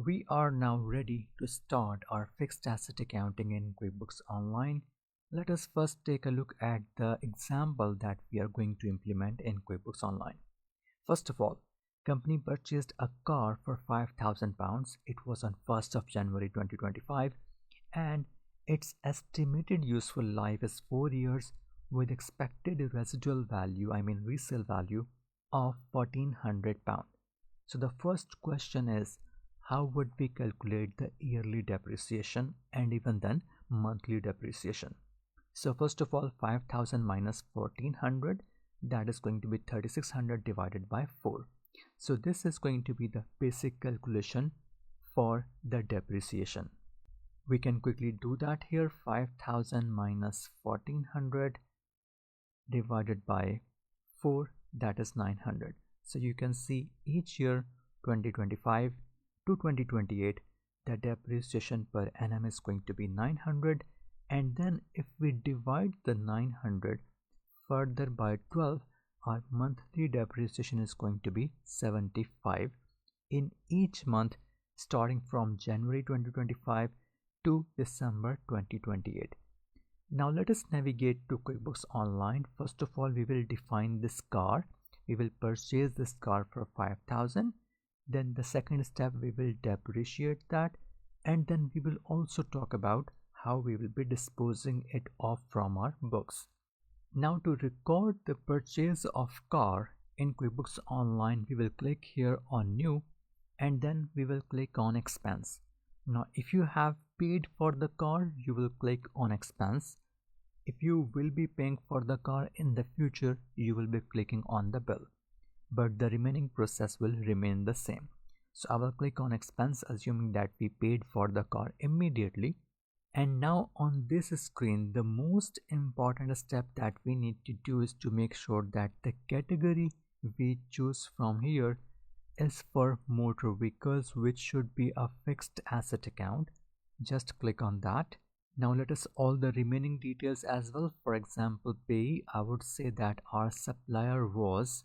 We are now ready to start our fixed asset accounting in QuickBooks Online. Let us first take a look at the example that we are going to implement in QuickBooks Online. First of all, company purchased a car for £5,000. It was on 1st of January 2025 and its estimated useful life is 4 years with expected residual value, resale value of £1,400. So the first question is, how would we calculate the yearly depreciation and even then monthly depreciation? So first of all, 5,000 minus 1,400, that is going to be 3,600 divided by 4. So this is going to be the basic calculation for the depreciation. We can quickly do that here. 5,000 minus 1,400 divided by 4, that is 900. So you can see each year 2025 to 2028 the depreciation per annum is going to be 900, and then if we divide the 900 further by 12, our monthly depreciation is going to be 75 in each month starting from January 2025 to December 2028. Now let us navigate to QuickBooks Online. First of all, we will define this car. We will purchase this car for 5,000. Then the second step, we will depreciate that, and then we will also talk about how we will be disposing it off from our books. Now to record the purchase of car in QuickBooks Online, we will click here on New and then we will click on Expense. Now if you have paid for the car, you will click on Expense. If you will be paying for the car in the future, you will be clicking on the bill, but the remaining process will remain the same. So I will click on Expense, assuming that we paid for the car immediately. And now on this screen, the most important step that we need to do is to make sure that the category we choose from here is for motor vehicles, which should be a fixed asset account. Just click on that. Now let us all the remaining details as well. For example, pay, I would say that our supplier was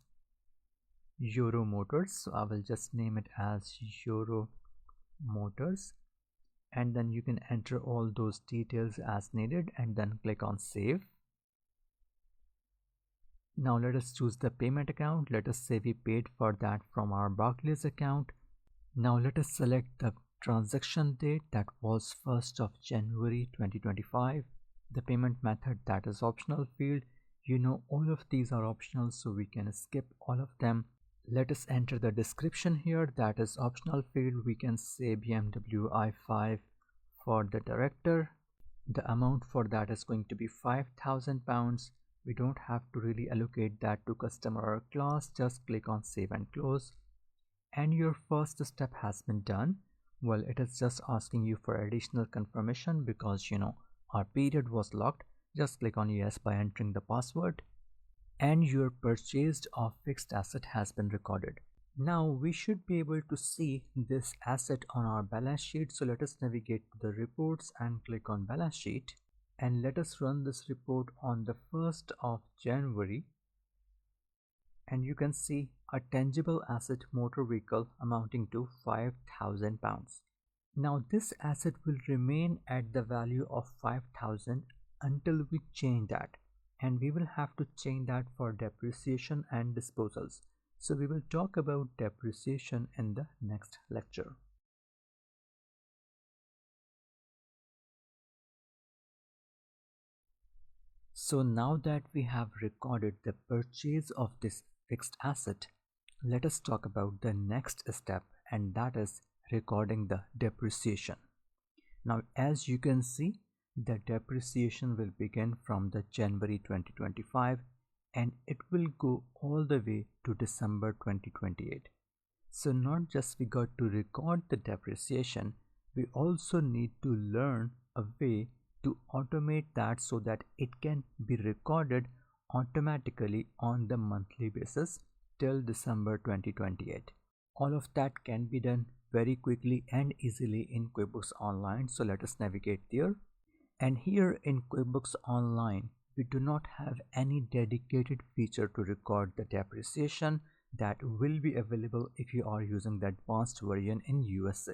Euro Motors, so I will just name it as Euro Motors, and then you can enter all those details as needed and then click on Save. Now let us choose the payment account. Let us say we paid for that from our Barclays account. Now let us select the transaction date, that was 1st of January 2025. The payment method, that is optional field. You know, all of these are optional, so we can skip all of them. Let us enter the description here, that is optional field. We can say BMW i5 for the director. The amount for that is going to be £5,000. We don't have to really allocate that to customer or class. Just click on Save and Close. And your first step has been done. Well, it is just asking you for additional confirmation because our period was locked. Just click on Yes by entering the password. And your purchase of fixed asset has been recorded. Now we should be able to see this asset on our balance sheet. So let us navigate to the reports and click on balance sheet, and let us run this report on the 1st of January. And you can see a tangible asset motor vehicle amounting to £5,000. Now this asset will remain at the value of 5,000 until we change that, and we will have to change that for depreciation and disposals. So we will talk about depreciation in the next lecture. So now that we have recorded the purchase of this fixed asset, let us talk about the next step, and that is recording the depreciation. Now as you can see, the depreciation will begin from the January 2025 and it will go all the way to December 2028. So not just we got to record the depreciation, we also need to learn a way to automate that so that it can be recorded automatically on the monthly basis till December 2028. All of that can be done very quickly and easily in QuickBooks Online. So let us navigate there. And here in QuickBooks Online, we do not have any dedicated feature to record the depreciation that will be available if you are using the advanced version in USA.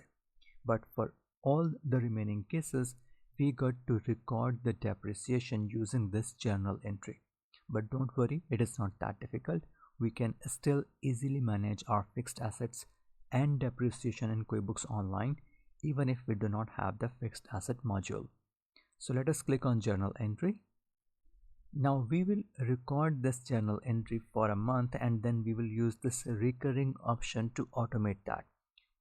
but for all the remaining cases, we got to record the depreciation using this journal entry. But don't worry, it is not that difficult. We can still easily manage our fixed assets and depreciation in QuickBooks Online even if we do not have the fixed asset module. So let us click on journal entry. Now we will record this journal entry for a month and then we will use this recurring option to automate that.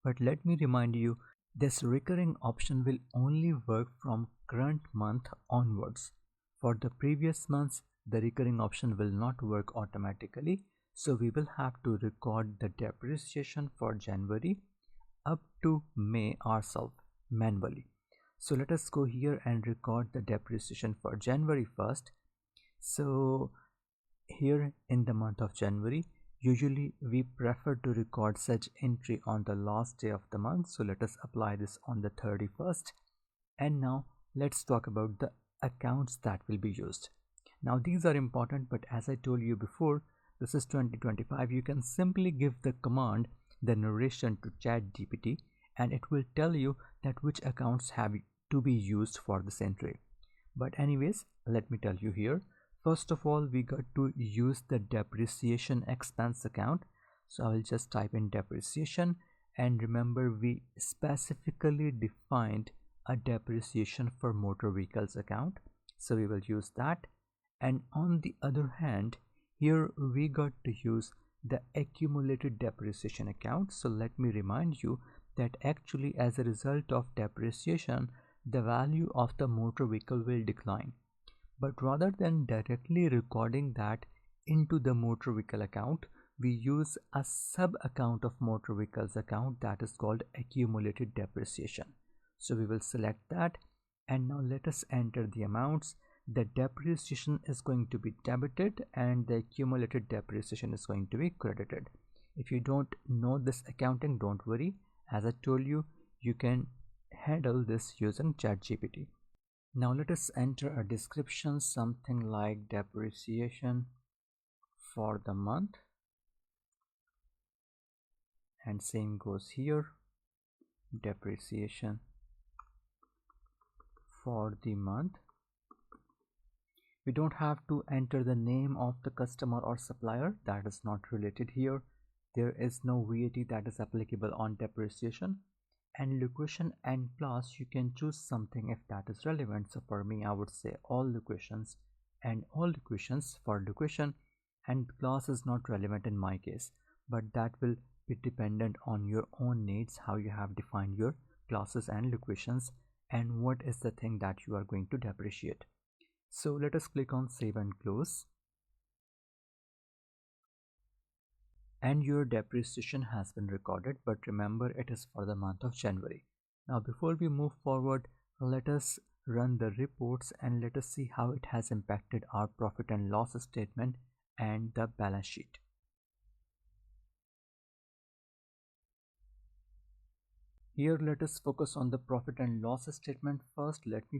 But let me remind you, this recurring option will only work from current month onwards. For the previous months, the recurring option will not work automatically, so we will have to record the depreciation for January up to May ourselves manually. So let us go here and record the depreciation for January 1st. So here in the month of January, usually we prefer to record such entry on the last day of the month. So let us apply this on the 31st. And now let's talk about the accounts that will be used. Now these are important, but as I told you before, this is 2025. You can simply give the command, the narration to ChatGPT, and it will tell you that which accounts have to be used for this entry. But anyways, let me tell you here. First of all, we got to use the depreciation expense account. So I will just type in depreciation, and remember we specifically defined a depreciation for motor vehicles account. So we will use that. And on the other hand, here we got to use the accumulated depreciation account. So let me remind you that actually as a result of depreciation, the value of the motor vehicle will decline. But rather than directly recording that into the motor vehicle account, we use a sub account of motor vehicles account that is called accumulated depreciation. So we will select that, and now let us enter the amounts. The depreciation is going to be debited and the accumulated depreciation is going to be credited. If you don't know this accounting, don't worry. As I told you, you can handle this using ChatGPT. Now let us enter a description, something like depreciation for the month, and same goes here, depreciation for the month. We don't have to enter the name of the customer or supplier, that is not related here. There is no VAT that is applicable on depreciation. And location and class, you can choose something if that is relevant. So for me, I would say all locations, and all locations for location, and class is not relevant in my case, but that will be dependent on your own needs, how you have defined your classes and locations, and what is the thing that you are going to depreciate. So let us click on save and close. And your depreciation has been recorded, but remember it is for the month of January. Now before we move forward, let us run the reports and let us see how it has impacted our profit and loss statement and the balance sheet. Here let us focus on the profit and loss statement first. Let me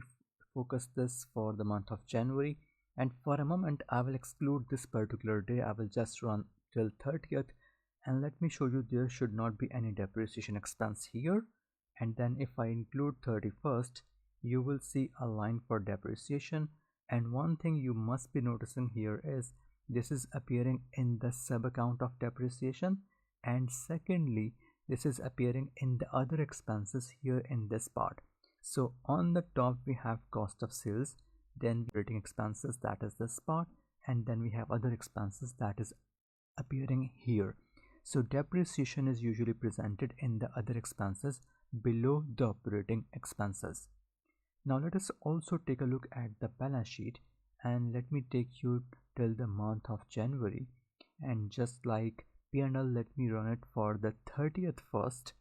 focus this for the month of January, and for a moment I will exclude this particular day. I will just run till 30th, and let me show you there should not be any depreciation expense here. And then if I include 31st, you will see a line for depreciation. And one thing you must be noticing here is this is appearing in the sub account of depreciation, and secondly this is appearing in the other expenses here in this part. So on the top we have cost of sales, then operating expenses, that is this part, and then we have other expenses that is appearing here. So depreciation is usually presented in the other expenses below the operating expenses. Now let us also take a look at the balance sheet, and let me take you till the month of January, and just like P&L, let me run it for the 30th first.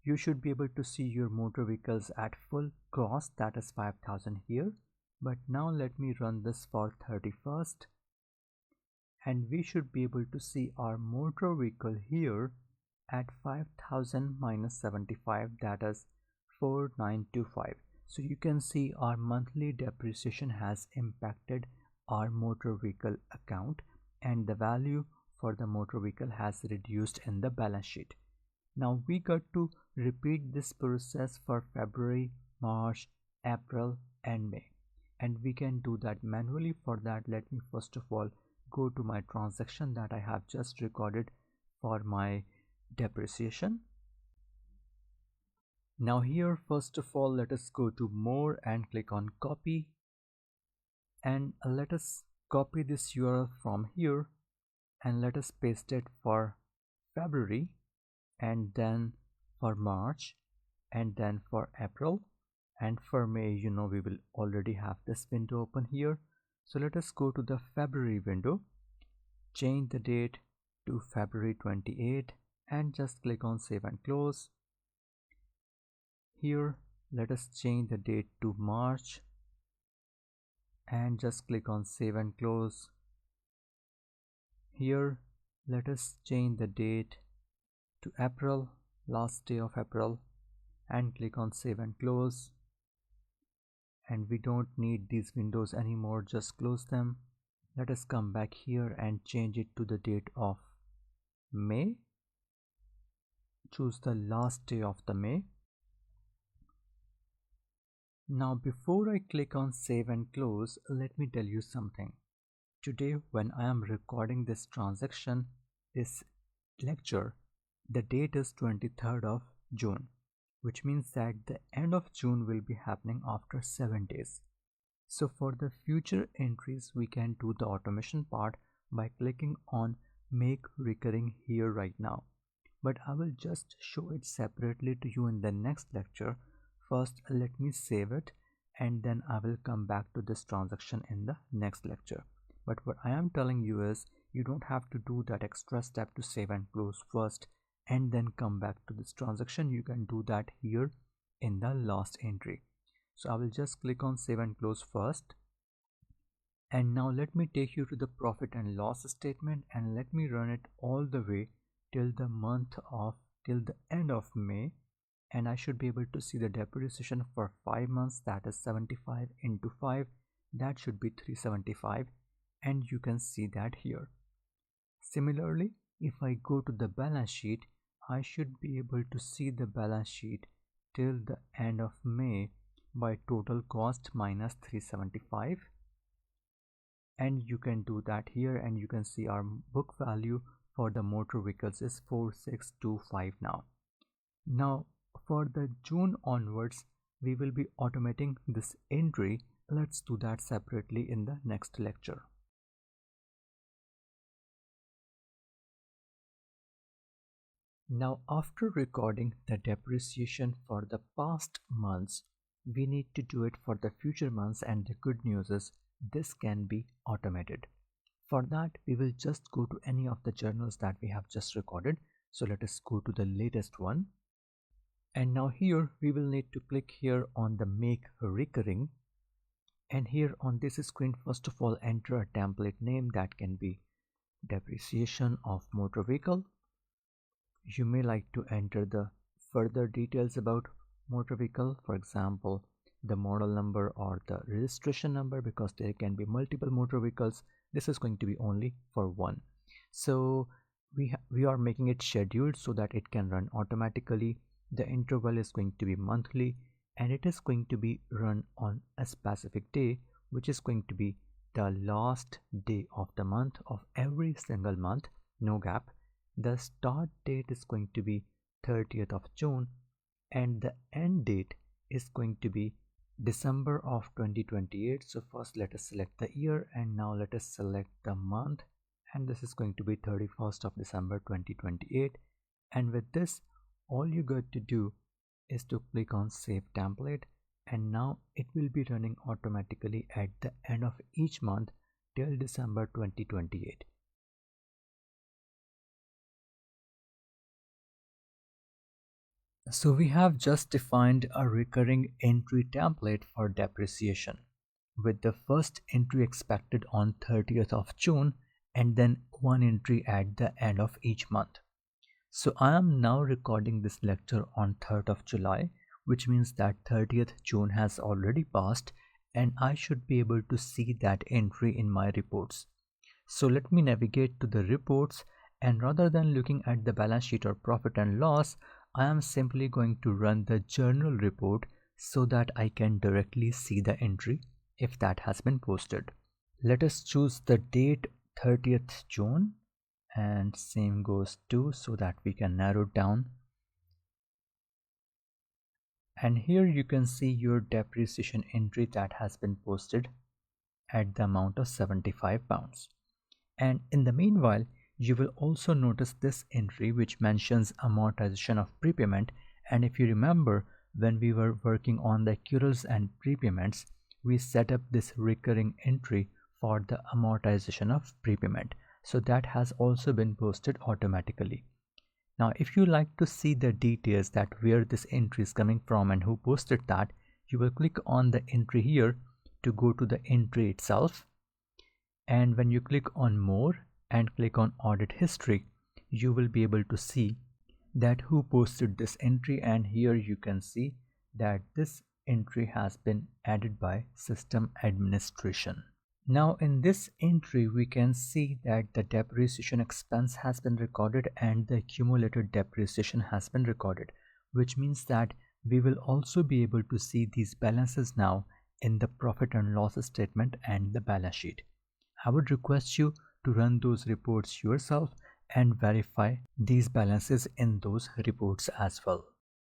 You should be able to see your motor vehicles at full cost, that is 5,000 here. But now let me run this for 31st, and we should be able to see our motor vehicle here at 5,000 minus 75, that is 4,925. So you can see our monthly depreciation has impacted our motor vehicle account, and the value for the motor vehicle has reduced in the balance sheet. Now we got to repeat this process for February, March, April and May, and we can do that manually. For that, let me first of all go to my transaction that I have just recorded for my depreciation. Now here, first of all, let us go to more and click on copy, and let us copy this URL from here and let us paste it for February, and then for March, and then for April, and for May. We will already have this window open here. So let us go to the February window, change the date to February 28 and just click on save and close. Here let us change the date to March and just click on save and close. Here let us change the date to April, last day of April, and click on save and close. And we don't need these windows anymore, just close them. Let us come back here and change it to the date of May. Choose the last day of the May. Now before I click on save and close, let me tell you something. Today when I am recording this transaction, this lecture, the date is 23rd of June, which means that the end of June will be happening after 7 days. So for the future entries, we can do the automation part by clicking on make recurring here right now. But I will just show it separately to you in the next lecture. First, let me save it and then I will come back to this transaction in the next lecture. But what I am telling you is you don't have to do that extra step to save and close first and then come back to this transaction. You can do that here in the last entry. So I will just click on save and close first. And now let me take you to the profit and loss statement and let me run it all the way till the end of May, and I should be able to see the depreciation for 5 months. That is 75 into 5, that should be 375, and you can see that here. Similarly, if I go to the balance sheet, I should be able to see the balance sheet till the end of May by total cost minus 375, and you can do that here, and you can see our book value for the motor vehicles is 4625 now. Now for the June onwards, we will be automating this entry. Let's do that separately in the next lecture. Now after recording the depreciation for the past months, we need to do it for the future months, and the good news is this can be automated. For that, we will just go to any of the journals that we have just recorded. So let us go to the latest one. And now here we will need to click here on the make recurring, and here on this screen, first of all, enter a template name that can be depreciation of motor vehicle. You may like to enter the further details about motor vehicle, for example the model number or the registration number, because there can be multiple motor vehicles. This is going to be only for one. So we are making it scheduled so that it can run automatically. The interval is going to be monthly, and it is going to be run on a specific day, which is going to be the last day of the month of every single month, no gap. The start date is going to be 30th of June, and the end date is going to be December of 2028. So first let us select the year, and now let us select the month, and this is going to be 31st of December 2028. And with this, all you got to do is to click on save template, and now it will be running automatically at the end of each month till December 2028. So we have just defined a recurring entry template for depreciation, with the first entry expected on 30th of June and then one entry at the end of each month. So I am now recording this lecture on 3rd of July, which means that 30th June has already passed, and I should be able to see that entry in my reports. So let me navigate to the reports, And rather than looking at the balance sheet or profit and loss, I am simply going to run the journal report so that I can directly see the entry if that has been posted. Let us choose the date 30th June, and same goes to so that we can narrow it down. And here you can see your depreciation entry that has been posted at the amount of £75. And in the meanwhile, you will also notice this entry which mentions amortization of prepayment. And if you remember, when we were working on the accruals and prepayments, we set up this recurring entry for the amortization of prepayment. So that has also been posted automatically. Now, if you like to see the details that where this entry is coming from and who posted that, you will click on the entry here to go to the entry itself. And when you click on more and click on audit history, you will be able to see that who posted this entry, and here you can see that this entry has been added by system administration. Now in this entry we can see that the depreciation expense has been recorded and the accumulated depreciation has been recorded, which means that we will also be able to see these balances now in the profit and loss statement and the balance sheet. I would request you to run those reports yourself and verify these balances in those reports as well.